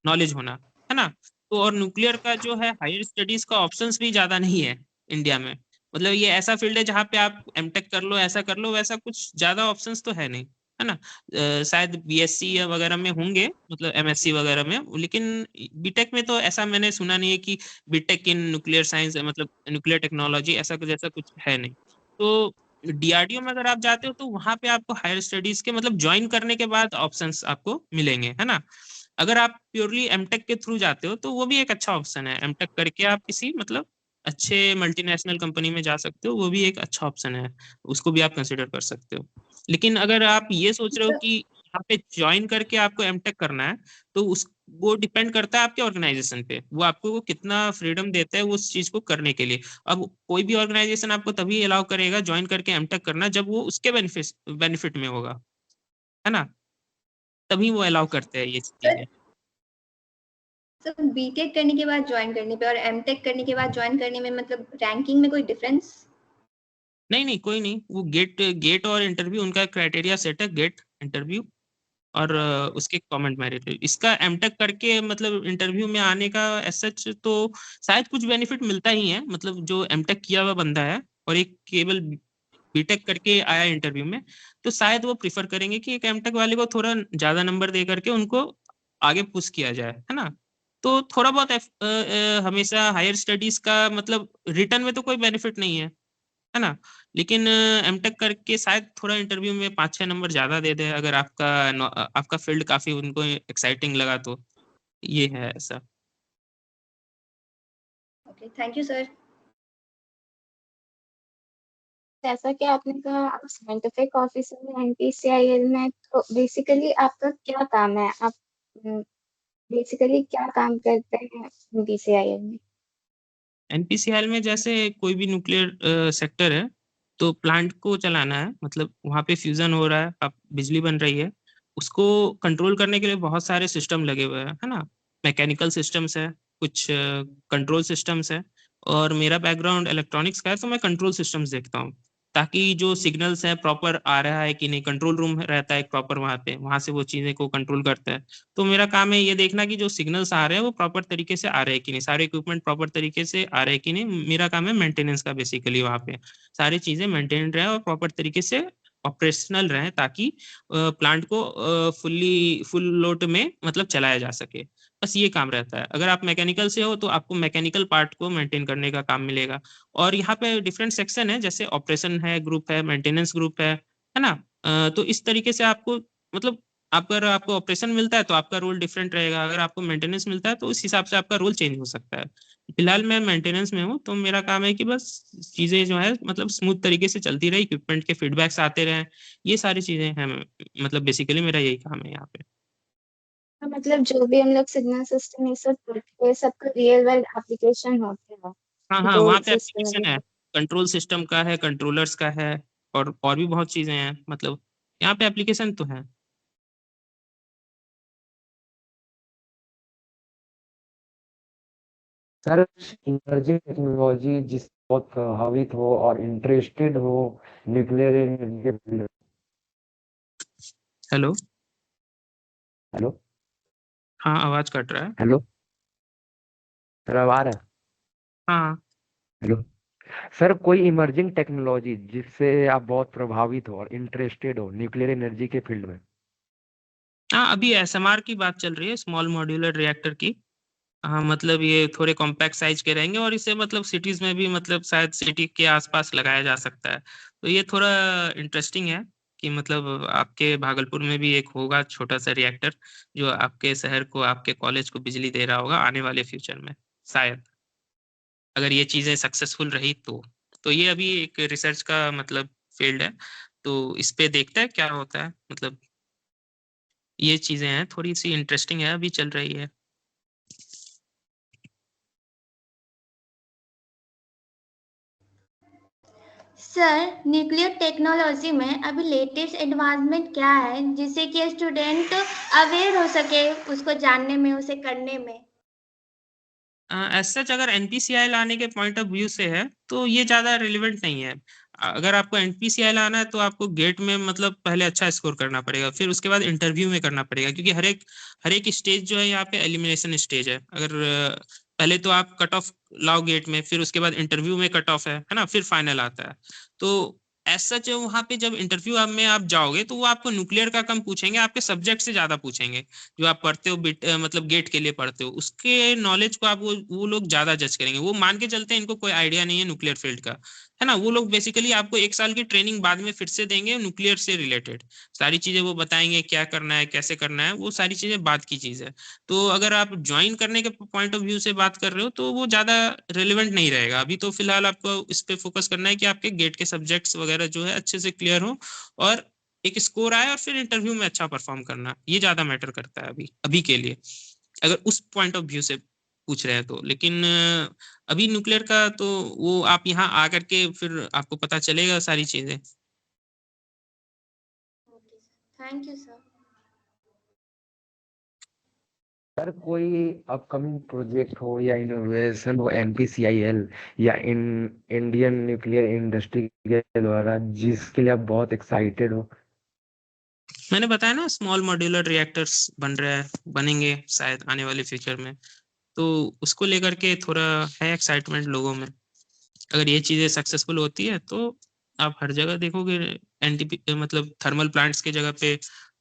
नॉलेज होना, है ना। तो और न्यूक्लियर का जो है हायर स्टडीज का ऑप्शंस भी ज्यादा नहीं है इंडिया में। मतलब ये ऐसा फील्ड है जहाँ पे आप एमटेक कर लो, ऐसा कर लो, वैसा कुछ ज्यादा ऑप्शंस तो है नहीं, है ना। शायद बीएससी या वगैरह में होंगे, मतलब एमएससी वगैरह में, लेकिन बीटेक में तो ऐसा मैंने सुना नहीं है कि बीटेक इन न्यूक्लियर साइंस मतलब न्यूक्लियर टेक्नोलॉजी ऐसा कुछ, ऐसा कुछ है नहीं। तो डीआरडीओ में अगर आप जाते हो तो वहां पे आपको हायर स्टडीज के मतलब ज्वाइन करने के बाद ऑप्शंस आपको मिलेंगे, है ना। अगर आप प्योरली एमटेक के थ्रू जाते हो तो वो भी एक अच्छा ऑप्शन है, एमटेक करके आप किसी मतलब अच्छे मल्टीनेशनल कंपनी में जा सकते हो, वो भी एक अच्छा ऑप्शन है, उसको भी आप कंसिडर कर सकते हो। लेकिन अगर आप ये सोच रहे हो कि यहाँ पे ज्वाइन करके आपको एमटेक करना है, तो उस वो डिपेंड करता है आपके ऑर्गेनाइजेशन पे, वो आपको वो कितना फ्रीडम देता है उस चीज को करने के लिए। अब कोई भी ऑर्गेनाइजेशन आपको तभी अलाउ करेगा ज्वाइन करके एमटेक करना जब वो उसके बेनिफिट में होगा, है ना, तभी वो अलाउ करते हैं ये चीजें। तो बीटेक करने के बाद ज्वाइन करने पे और एमटेक करने के बाद ज्वाइन करने में मतलब रैंकिंग में कोई डिफरेंस? नहीं नहीं, कोई नहीं, वो गेट और इंटरव्यू उनका क्राइटेरिया सेट है, गेट इंटरव्यू और उसके कमेंट मेरिट। इसका एमटेक करके मतलब इंटरव्यू में आने का सच तो शायद कुछ बेनिफिट मिलता ही है, मतलब जो एमटेक किया हुआ बंदा है और एक केवल बीटेक करके आया इंटरव्यू में, तो शायद वो प्रिफर करेंगे कि एक एमटेक वाले को थोड़ा ज्यादा नंबर दे करके उनको आगे पुश किया जाए, है ना। तो थोड़ा बहुत हमेशा हायर स्टडीज का मतलब रिटर्न में तो कोई बेनिफिट नहीं है ना। लेकिन एमटेक करके शायद थोड़ा इंटरव्यू में 5-6 नंबर ज्यादा दे दे, अगर आपका फील्ड काफी उनको एक्साइटिंग लगा तो। ये है ऐसा। Okay, thank you sir. जैसा कि आपने कहा आप साइंटिफिक ऑफिसर हैं एनपीसीआईएल में, तो बेसिकली आपका क्या काम है? आप बेसिकली क्या काम करते हैं एनपीसीआईएल में? एनपीसीआईएल में जैसे कोई भी न्यूक्लियर सेक्टर है तो प्लांट को चलाना है, मतलब वहाँ पे फ्यूजन हो रहा है, अब बिजली बन रही है, उसको कंट्रोल करने के लिए बहुत सारे सिस्टम लगे हुए हैं, है ना। मैकेनिकल सिस्टम्स है, कुछ कंट्रोल सिस्टम्स है, और मेरा बैकग्राउंड इलेक्ट्रॉनिक्स का है तो मैं कंट्रोल सिस्टम्स देखता हूँ, ताकि जो सिग्नल्स है प्रॉपर आ रहा है कि नहीं। कंट्रोल रूम रहता है प्रॉपर वहाँ पे, वहाँ से वो चीज़ें को कंट्रोल करता है। तो मेरा काम है ये देखना कि जो सिग्नल्स आ रहे हैं वो प्रॉपर तरीके से आ रहे हैं कि नहीं, सारे इक्विपमेंट प्रॉपर तरीके से आ रहे हैं कि नहीं। मेरा काम है मेंटेनेंस का, बेसिकली वहाँ पे सारी चीजें मेंटेन रहे और प्रॉपर तरीके से ऑपरेशनल रहे, ताकि प्लांट को फुल लोड में मतलब चलाया जा सके। बस ये काम रहता है। अगर आप मैकेनिकल से हो तो आपको मैकेनिकल पार्ट को मेंटेन करने का काम मिलेगा। और यहाँ पे डिफरेंट सेक्शन है, जैसे ऑपरेशन है ग्रुप है, मेंटेनेंस ग्रुप है ना। तो इस तरीके से आपको मतलब अगर आपको ऑपरेशन मिलता है तो आपका रोल डिफरेंट रहेगा, अगर आपको मेंटेनेंस मिलता है तो उस हिसाब से आपका रोल चेंज हो सकता है। फिलहाल मैं मेंटेनेंस में हूँ, तो मेरा काम है कि बस चीजें जो है मतलब स्मूथ तरीके से चलती रही, इक्विपमेंट के फीडबैक्स आते रहे, ये सारी चीजें हैं। मतलब बेसिकली मेरा यही काम है यहाँ पे। तो मतलब जो भी हम लोग सिग्नल सिस्टम ये सब पढ़ते हैं सबका रियल वर्ल्ड एप्लीकेशन होते हैं हाँ हाँ, जो वहाँ पे सिस्टम एप्लीकेशन है, है। कंट्रोल सिस्टम का है, कंट्रोलर्स का है, और भी बहुत चीजें हैं, मतलब यहाँ पे एप्लीकेशन तो है। सर इमर्जिंग टेक्नोलॉजी जिस बहुत प्रभावित हो और इंटरेस्टेड हो न्यूक्लियर एनर्जी के फील्ड। हेलो। हेलो। हाँ, आवाज कट रहा है। हेलो सर, अब आ रहा है? हाँ हेलो सर, कोई इमर्जिंग टेक्नोलॉजी जिससे आप बहुत प्रभावित हो और इंटरेस्टेड हो न्यूक्लियर एनर्जी के फील्ड में। हाँ, अभी एसएमआर की बात चल रही है, स्मॉल मॉड्यूलर रिएक्टर की। हाँ, मतलब ये थोड़े कॉम्पैक्ट साइज के रहेंगे और इसे मतलब सिटीज में भी मतलब शायद सिटी के आसपास लगाया जा सकता है। तो ये थोड़ा इंटरेस्टिंग है कि मतलब आपके भागलपुर में भी एक होगा छोटा सा रिएक्टर, जो आपके शहर को, आपके कॉलेज को बिजली दे रहा होगा आने वाले फ्यूचर में, शायद अगर ये चीजें सक्सेसफुल रही तो ये अभी एक रिसर्च का मतलब फील्ड है, तो इस पे देखते हैं क्या होता है। मतलब ये चीजें हैं, थोड़ी सी इंटरेस्टिंग है, अभी चल रही है। सर न्यूक्लियर टेक्नोलॉजी में अभी लेटेस्ट एडवांसमेंट क्या है जिससे कि स्टूडेंट अवेयर हो सके उसको जानने में, उसे करने में? एज सच अगर एनपीसीआई लाने के पॉइंट ऑफ व्यू से है तो ये ज़्यादा रिलेवेंट नहीं है। अगर आपको एनपीसीआई लाना है तो आपको गेट में मतलब पहले अच्छा स्कोर करना पड़ेगा, फिर उसके बाद इंटरव्यू में करना पड़ेगा, क्योंकि हर एक स्टेज जो है यहाँ पे एलिमिनेशन स्टेज है। अगर पहले तो आप कट ऑफ लाओ गेट में, फिर उसके बाद इंटरव्यू में कट ऑफ है ना, फिर फाइनल आता है। तो एज सच वहाँ पे जब इंटरव्यू में आप जाओगे तो वो आपको न्यूक्लियर का कम पूछेंगे, आपके सब्जेक्ट से ज़्यादा पूछेंगे। जो आप पढ़ते हो मतलब गेट के लिए पढ़ते हो, उसके नॉलेज को आप वो लोग ज्यादा जज करेंगे। वो मान के चलते हैं इनको कोई आइडिया नहीं है न्यूक्लियर फील्ड का, है ना। वो लोग बेसिकली आपको 1 साल की ट्रेनिंग बाद में फिर से देंगे न्यूक्लियर से रिलेटेड सारी चीजें। वो बताएंगे क्या करना है, कैसे करना है, वो सारी चीजें बाद की चीज है। तो अगर आप ज्वाइन करने के पॉइंट ऑफ व्यू से बात कर रहे हो तो वो ज्यादा रिलेवेंट नहीं रहेगा। अभी तो फिलहाल आपको इस पे फोकस करना है कि आपके गेट के सब्जेक्ट्स वगैरह जो है अच्छे से क्लियर हो, और एक स्कोर आए, और फिर इंटरव्यू में अच्छा परफॉर्म करना, ये ज्यादा मैटर करता है अभी अभी के लिए, अगर उस पॉइंट ऑफ व्यू से पूछ रहे हैं तो। लेकिन अभी न्यूक्लियर का तो वो आप यहाँ आकर के फिर आपको पता चलेगा सारी चीजें। Okay sir, thank you sir. Sir कोई अपकमिंग प्रोजेक्ट हो या इनोवेशन हो एनपीसीआईएल या इंडियन न्यूक्लियर इंडस्ट्री के द्वारा जिसके लिए आप बहुत एक्साइटेड हो? मैंने बताया ना, स्मॉल मॉड्यूलर रिएक्टर्स बन रहे हैं, बनेंगे शायद आने वाले फ्यूचर में, तो उसको लेकर के थोड़ा है एक्साइटमेंट लोगों में। अगर ये चीजें सक्सेसफुल होती है तो आप हर जगह देखोगे एनटीपी मतलब थर्मल प्लांट्स के जगह पे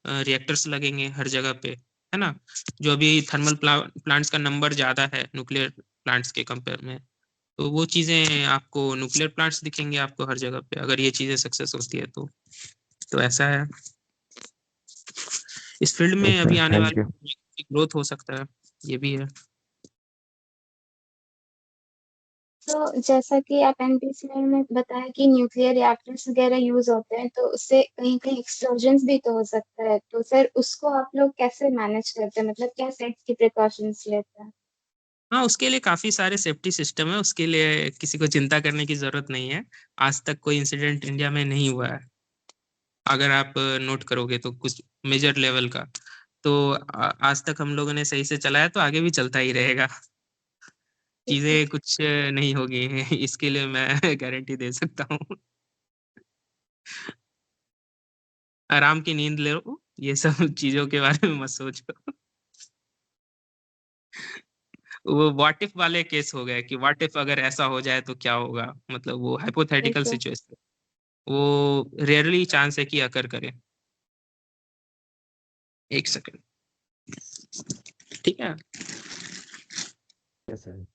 रिएक्टर्स लगेंगे हर जगह पे, है ना। जो अभी थर्मल प्लांट्स का नंबर ज्यादा है न्यूक्लियर प्लांट्स के कंपेयर में, तो वो चीजें आपको न्यूक्लियर प्लांट्स दिखेंगे आपको हर जगह पे, अगर ये चीजें सक्सेस होती है तो ऐसा है। इस फील्ड में अभी आने थैंक यू। वाले ग्रोथ हो सकता है, ये भी है। तो जैसा कि आप एनपीसीआई में बताया कि न्यूक्लियर रिएक्टर्स वगैरह यूज होते हैं, तो उससे कहीं कहीं एक्सप्लोजन्स भी तो हो सकता है, तो सर उसको आप लोग कैसे मैनेज करते हैं, मतलब क्या सेफ्टी की प्रिकॉशंस लेते हैं? हाँ, उसके लिए काफी सारे सेफ्टी सिस्टम है, उसके लिए किसी को चिंता करने की जरूरत नहीं है। आज तक कोई इंसिडेंट इंडिया में नहीं हुआ है, अगर आप नोट करोगे तो कुछ मेजर लेवल का। तो आज तक हम लोगों ने सही से चलाया, तो आगे भी चलता ही रहेगा। चीजें कुछ नहीं होगी इसके लिए मैं गारंटी दे सकता हूँ। आराम की नींद लो, ये सब चीजों के बारे में मत सोचो। वो व्हाट इफ वाले केस हो गए कि व्हाट इफ अगर ऐसा हो जाए तो क्या होगा, मतलब वो हाइपोथेटिकल ठीक है। सिचुएशन, वो रेयरली चांस है कि अकर करे। एक सेकंड, ठीक है। Yes sir.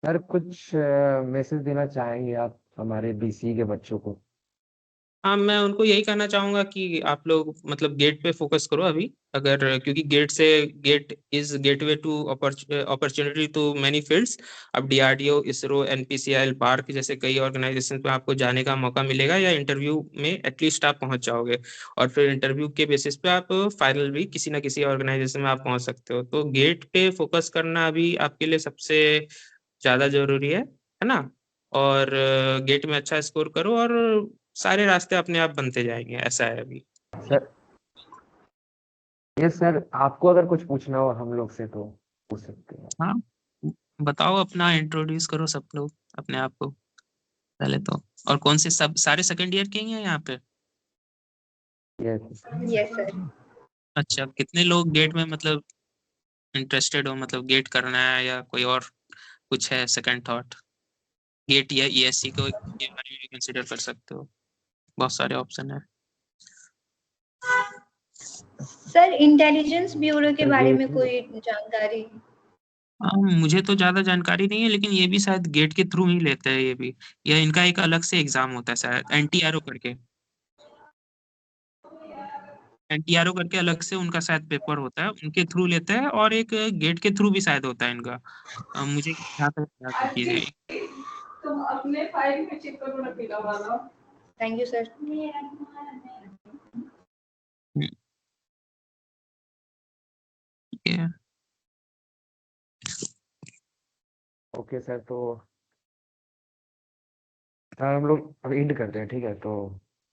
सर कुछ मैसेज देना चाहेंगे आप हमारे बीसी के बच्चों को? हाँ, मैं उनको यही कहना चाहूंगा कि आप लोग मतलब गेट पे फोकस करो अभी, अगर क्योंकि GATE is gateway to opportunity to many fields. अब डीआरडीओ, इसरो, एनपीसीआई, पार्क जैसे कई ऑर्गेनाइजेशन पे आपको जाने का मौका मिलेगा, या इंटरव्यू में एटलीस्ट आप पहुंच जाओगे, और फिर इंटरव्यू के बेसिस पे आप फाइनल भी किसी ना किसी ऑर्गेनाइजेशन में आप पहुंच सकते हो। तो गेट पे फोकस करना अभी आपके लिए सबसे ज्यादा जरूरी है ना। और गेट में अच्छा स्कोर करो, और सारे रास्ते अपने आप बनते जाएंगे, ऐसा है अभी। सर यस सर, आपको अगर कुछ पूछना हो हम लोग से तो पूछ सकते हैं। हाँ, बताओ, अपना इंट्रोड्यूस करो सब लोग अपने आप को पहले तो। और कौन से सब सारे सेकंड ईयर के ही हैं यहाँ पे? यस। Yes sir. अच्छा, कितने लोग गेट में मतलब इंटरेस्टेड हो, मतलब गेट करना है या कोई और कुछ है सेकंड थॉट? गेट या ईएससी को के बारे में भी कंसिडर कर सकते हो, बहुत सारे ऑप्शन है। सर इंटेलिजेंस ब्यूरो के बारे में जी। कोई जानकारी? मुझे तो ज्यादा जानकारी नहीं है, लेकिन ये भी शायद गेट के थ्रू ही लेते हैं ये भी, या इनका एक अलग से एग्जाम होता है शायद, एनटीआरओ करके। एनटीआरओ करके अलग से उनका शायद पेपर होता है, उनके थ्रू लेते हैं, और एक गेट के थ्रू भी शायद होता है इनका। मुझे जहाँ तक याद है चीजें। तुम अपने फाइल में चेक करो ना पीला वाला। Thank you sir. हम्म, ठीक है। ओके सर, तो सर हम लोग अब एंड करते हैं, ठीक है? तो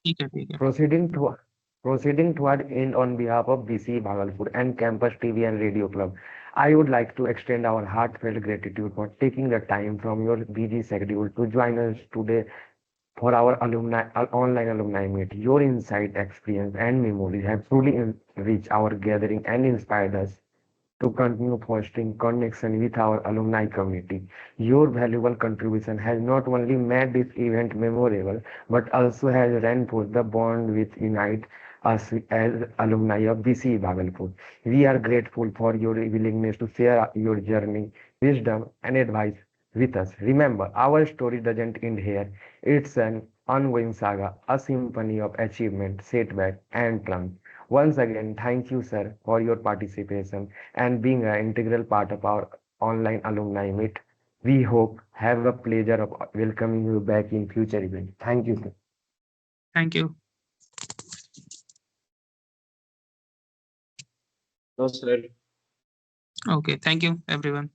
ठीक है। proceeding toward end on behalf of BC Bhagalpur and Campus TV and Radio Club, I would like to extend our heartfelt gratitude for taking the time from your busy schedule to join us today for our online alumni meet. Your insight, experience, and memories have truly enriched our gathering and inspired us to continue fostering connection with our alumni community. Your valuable contribution has not only made this event memorable, but also has reinforced the bond which unites us as alumni of BC Bhagalpur. We are grateful for your willingness to share your journey, wisdom, and advice with us. Remember, our story doesn't end here. It's an ongoing saga, a symphony of achievement, setback, and triumph. Once again, thank you, sir, for your participation and being an integral part of our online alumni meet. We hope have a pleasure of welcoming you back in future events. Thank you, sir. Thank you. No, sir. Okay, thank you everyone.